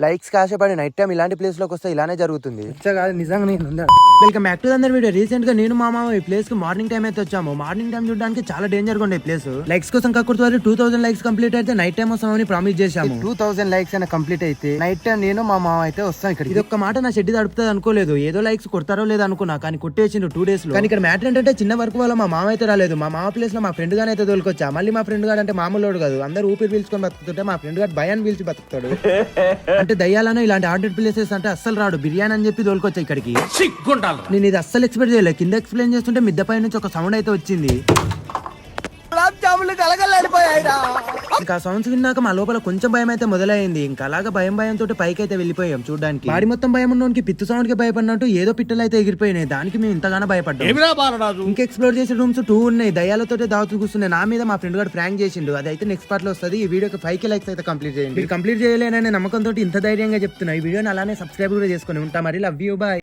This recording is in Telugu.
లైక్స్ ఆశపడి నైట్ టైం ఇలాంటి ప్లేస్ లోకి వస్తే ఇలానే జరుగుతుంది. కాదు నిజంగా నేను welcome back to another video. Recent గా నేను మామ ఈ ప్లేస్ కి మార్నింగ్ టైం అయితే వచ్చాము. మార్నింగ్ టైం చూడడానికి చాలా డేంజర్ గా ఉండే ప్లేస్. లైక్స్ కోసం కక్కుర్తి 2000 లైక్స్ కంప్లీట్ అయితే నైట్ టైం వస్తామని ప్రామిస్ చేశాము. 2000 లైక్స్ అయినా కంప్లీట్ అయితే నైట్ టైం నేను మా మామ అయితే వస్తాం ఇక్కడ. ఇది ఒక్క మాట నా షెడ్ తడుపుతుంది అనుకోలేదు. ఏదో లైక్స్ కొడతారో లేదో అనుకున్నా, కానీ కొట్టేసిండు 2 days లో. కానీ ఇక్కడ మ్యాటర్ ఏంటంటే చిన్న వర్క్ వల్ల మా మామ అయితే రాలేదు. మా మామ ప్లేస్ లో మా ఫ్రెండ్ గానే అయితే తోలుకొచ్చా. మళ్ళీ మా ఫ్రెండ్ గారు అంటే మామూలు కాదు, అందరూ ఊపిరి పీల్చుకొని బతుకుతుంటే మా ఫ్రెండ్ గారు భయాన్ని పీల్చి బతుకుతాడు. అంటే దయ్యాలను ఇలాంటి ఆర్డర్ ప్లేసెస్ అంటే అస్సలు రాడు. బిర్యానీ అని చెప్పి తోలుకొచ్చా ఇక్కడికి. నేను ఇది అస్సలు ఎక్స్పెక్ట్ చేయలేదు. కింద ఎక్స్ప్లెయిన్ చేస్తుంటే మిద్ద పై నుంచి ఒక సౌండ్ అయితే వచ్చింది. ఇంకా సౌండ్స్ విన్నాక మా లోపల కొంచెం భయం అయితే మొదలైంది. ఇంకా అలాగా భయంతో పైకి అయితే వెళ్ళిపోయాం చూడడానికి. బాడీ మొత్తం భయం ఉన్నోనికి పిత్తు సౌండ్ కి భయపడినట్టు ఏదో పిట్టలు అయితే ఎగిరిపోయినాయి. దానికి మేము ఇంతగానో భయపడ్డాం. ఇంకా ఎక్స్ప్లోర్ చేసే రూమ్స్ 2 ఉన్నాయి. దయ్యాలతో దావతు కూర్చున్నాయి. నా మీద మా ఫ్రెండ్ గారు ప్రాంక్ చేసిండు. అది అయితే నెక్స్ట్ పార్ట్ లో వస్తుంది. ఈ వీడియోకి 5K లైక్స్ అయితే కంప్లీట్ చేయండి. కంప్లీట్ చేయలేననే నమ్మకంతో ఇంత ధైర్యంగా చెప్తున్నా. ఈ వీడియోని అలానే సబ్స్క్రైబ్ కూడా చేసుకుని ఉంటా. మరి లవ్ యూ, బాయ్.